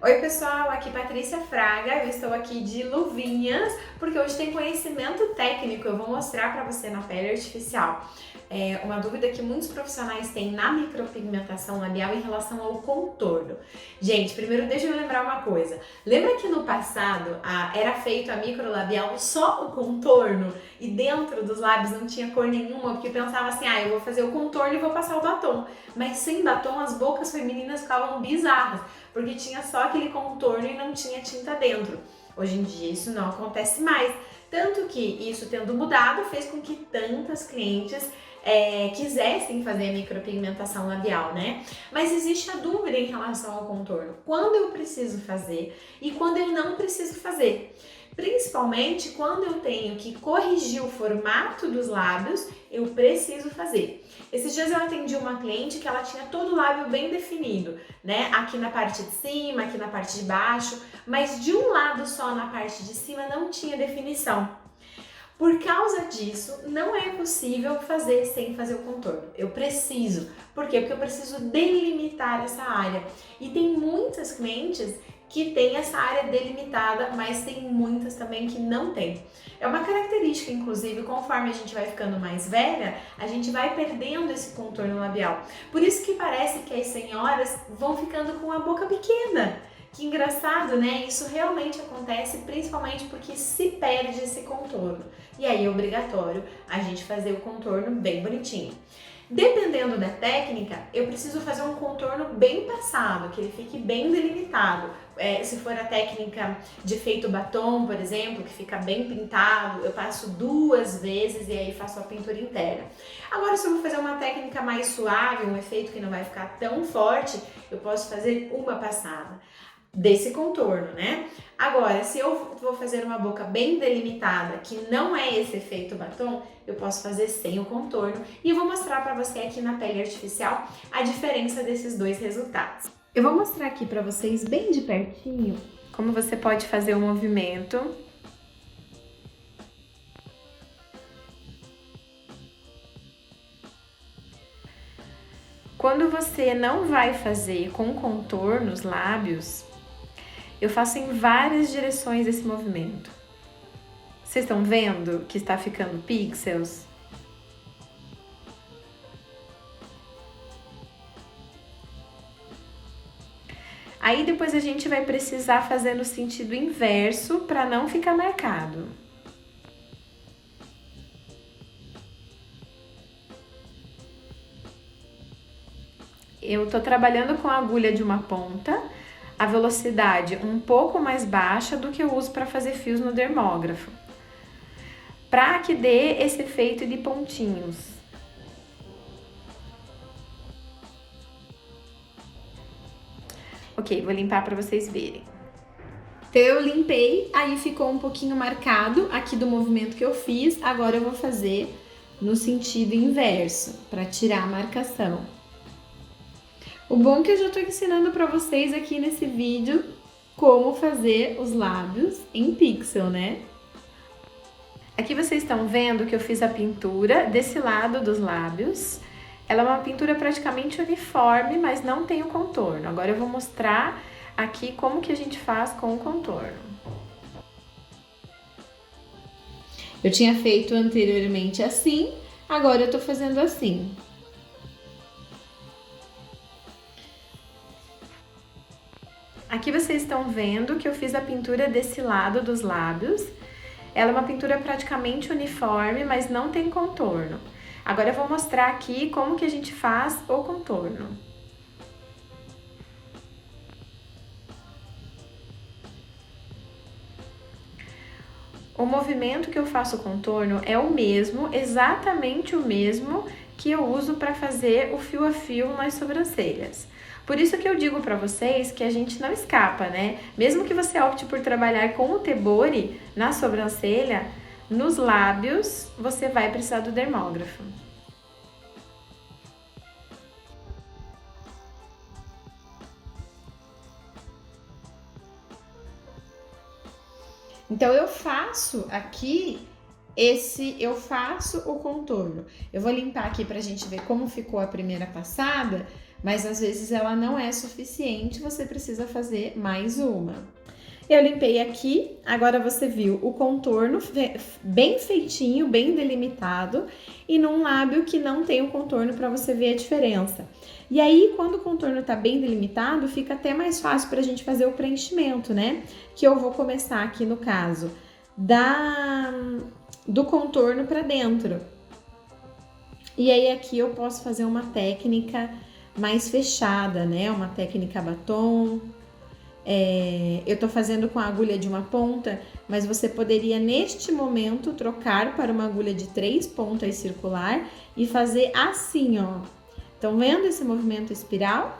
Oi pessoal, aqui Patrícia Fraga, eu estou aqui de luvinhas porque hoje tem conhecimento técnico, eu vou mostrar para você na pele artificial. Uma dúvida que muitos profissionais têm na micropigmentação labial em relação ao contorno. Gente, primeiro deixa eu lembrar uma coisa, lembra que no passado era feito a microlabial só o contorno e dentro dos lábios não tinha cor nenhuma, porque pensava assim, eu vou fazer o contorno e vou passar o batom, mas sem batom as bocas femininas ficavam bizarras, porque tinha só aquele contorno e não tinha tinta dentro. Hoje em dia isso não acontece mais, tanto que isso tendo mudado fez com que tantas clientes quisessem fazer a micropigmentação labial, né? Mas existe a dúvida em relação ao contorno, quando eu preciso fazer e quando eu não preciso fazer. Principalmente quando eu tenho que corrigir o formato dos lábios, eu preciso fazer. Esses dias eu atendi uma cliente que ela tinha todo o lábio bem definido, né? Aqui na parte de cima, aqui na parte de baixo, mas de um lado só na parte de cima não tinha definição. Por causa disso, não é possível fazer sem fazer o contorno. Eu preciso. Por quê? Porque eu preciso delimitar essa área. E tem muitas clientes que têm essa área delimitada, mas tem muitas também que não tem. É uma característica, inclusive, conforme a gente vai ficando mais velha, a gente vai perdendo esse contorno labial. Por isso que parece que as senhoras vão ficando com a boca pequena. Que engraçado, né? Isso realmente acontece principalmente porque se perde esse contorno. E aí é obrigatório a gente fazer o contorno bem bonitinho. Dependendo da técnica, eu preciso fazer um contorno bem passado, que ele fique bem delimitado. Se for a técnica de efeito batom, por exemplo, que fica bem pintado, eu passo 2 vezes e aí faço a pintura interna. Agora, se eu vou fazer uma técnica mais suave, um efeito que não vai ficar tão forte, eu posso fazer uma passada desse contorno, né? Agora, se eu vou fazer uma boca bem delimitada, que não é esse efeito batom, eu posso fazer sem o contorno e eu vou mostrar para você aqui na pele artificial a diferença desses dois resultados. Eu vou mostrar aqui para vocês bem de pertinho como você pode fazer o movimento. Quando você não vai fazer com contorno os lábios, eu faço em várias direções esse movimento. Vocês estão vendo que está ficando pixels? Aí depois a gente vai precisar fazer no sentido inverso para não ficar marcado. Eu tô trabalhando com a agulha de uma ponta, a velocidade um pouco mais baixa do que eu uso para fazer fios no dermógrafo, para que dê esse efeito de pontinhos. Ok, vou limpar para vocês verem. Então eu limpei, aí ficou um pouquinho marcado aqui do movimento que eu fiz, agora eu vou fazer no sentido inverso, para tirar a marcação. O bom é que eu já tô ensinando pra vocês aqui nesse vídeo como fazer os lábios em pixel, né? Aqui vocês estão vendo que eu fiz a pintura desse lado dos lábios. Ela é uma pintura praticamente uniforme, mas não tem o contorno. Agora eu vou mostrar aqui como que a gente faz com o contorno. Eu tinha feito anteriormente assim, agora eu tô fazendo assim. Aqui vocês estão vendo que eu fiz a pintura desse lado dos lábios. Ela é uma pintura praticamente uniforme, mas não tem contorno. Agora eu vou mostrar aqui como que a gente faz o contorno. O movimento que eu faço o contorno é o mesmo, exatamente o mesmo que eu uso para fazer o fio a fio nas sobrancelhas. Por isso que eu digo para vocês que a gente não escapa, né? Mesmo que você opte por trabalhar com o Tebori na sobrancelha, nos lábios você vai precisar do dermógrafo. Então eu faço aqui eu faço o contorno. Eu vou limpar aqui pra gente ver como ficou a primeira passada, mas às vezes ela não é suficiente, você precisa fazer mais uma. Eu limpei aqui, agora você viu o contorno bem feitinho, bem delimitado, e num lábio que não tem o contorno para você ver a diferença. E aí, quando o contorno tá bem delimitado, fica até mais fácil pra gente fazer o preenchimento, né? Que eu vou começar aqui no caso do contorno para dentro. E aí aqui eu posso fazer uma técnica mais fechada, né? Uma técnica batom. Eu tô fazendo com a agulha de uma ponta, mas você poderia neste momento trocar para uma agulha de 3 pontas circular e fazer assim, ó. Estão vendo esse movimento espiral?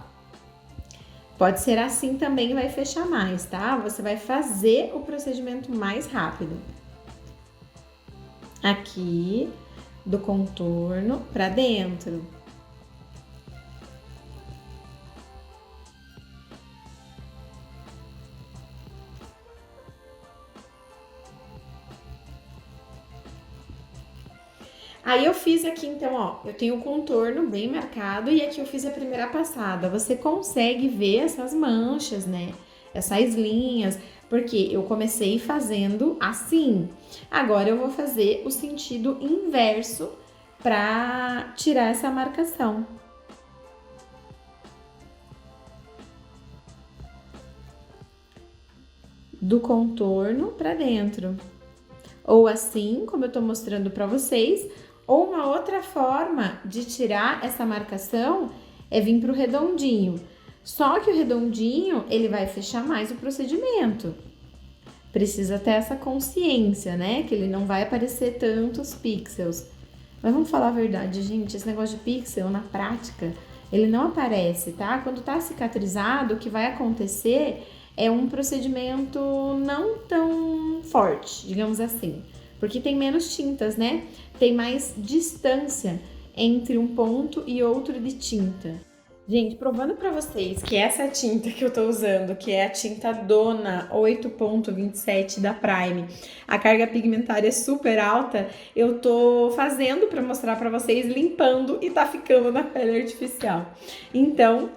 Pode ser assim também, vai fechar mais, tá? Você vai fazer o procedimento mais rápido. Aqui, do contorno para dentro. Aí eu fiz aqui, então, ó, eu tenho o contorno bem marcado e aqui eu fiz a primeira passada. Você consegue ver essas manchas, né? Essas linhas, porque eu comecei fazendo assim. Agora eu vou fazer o sentido inverso para tirar essa marcação. Do contorno para dentro. Ou assim, como eu tô mostrando para vocês, ou uma outra forma de tirar essa marcação é vir pro redondinho. Só que o redondinho, ele vai fechar mais o procedimento. Precisa ter essa consciência, né? Que ele não vai aparecer tantos pixels. Mas vamos falar a verdade, gente, esse negócio de pixel na prática, ele não aparece, tá? Quando tá cicatrizado, o que vai acontecer é um procedimento não tão forte, digamos assim. Porque tem menos tintas, né? Tem mais distância entre um ponto e outro de tinta. Gente, provando pra vocês que essa tinta que eu tô usando, que é a tinta Dona 8.27 da Prime, a carga pigmentária é super alta, eu tô fazendo pra mostrar pra vocês, limpando e tá ficando na pele artificial. Então,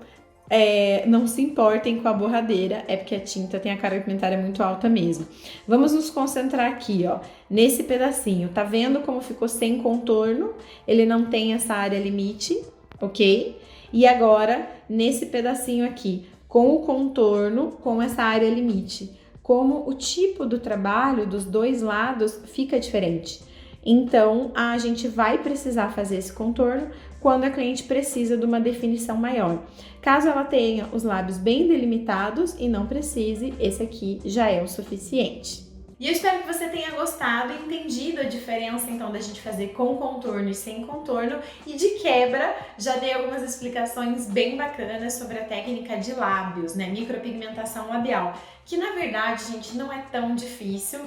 não se importem com a borradeira, é porque a tinta tem a carga pigmentária muito alta mesmo. Vamos nos concentrar aqui, ó, nesse pedacinho. Tá vendo como ficou sem contorno? Ele não tem essa área limite, ok? E agora, nesse pedacinho aqui, com o contorno, com essa área limite, como o tipo do trabalho dos dois lados fica diferente. Então, a gente vai precisar fazer esse contorno quando a cliente precisa de uma definição maior. Caso ela tenha os lábios bem delimitados e não precise, esse aqui já é o suficiente. E eu espero que você tenha gostado e entendido a diferença, então, da gente fazer com contorno e sem contorno. E de quebra, já dei algumas explicações bem bacanas sobre a técnica de lábios, né? Micropigmentação labial, que na verdade, gente, não é tão difícil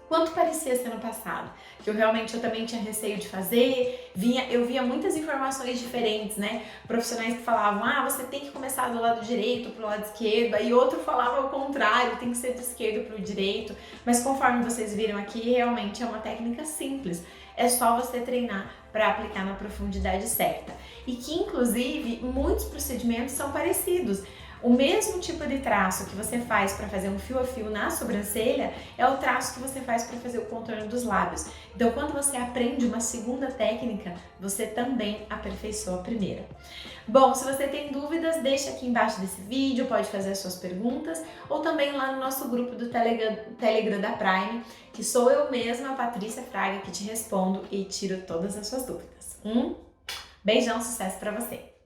quanto parecia ser no passado, que eu também tinha receio de fazer, eu via muitas informações diferentes, né? Profissionais que falavam, você tem que começar do lado direito pro lado esquerdo, aí outro falava o contrário, tem que ser do esquerdo pro direito, mas conforme vocês viram aqui, realmente é uma técnica simples, é só você treinar para aplicar na profundidade certa. E que, inclusive, muitos procedimentos são parecidos. O mesmo tipo de traço que você faz para fazer um fio a fio na sobrancelha é o traço que você faz para fazer o contorno dos lábios. Então, quando você aprende uma segunda técnica, você também aperfeiçoa a primeira. Bom, se você tem dúvidas, deixa aqui embaixo desse vídeo, pode fazer as suas perguntas, ou também lá no nosso grupo do Telegram da Prime, que sou eu mesma, Patrícia Fraga, que te respondo e tiro todas as suas dúvidas. Beijão, sucesso para você!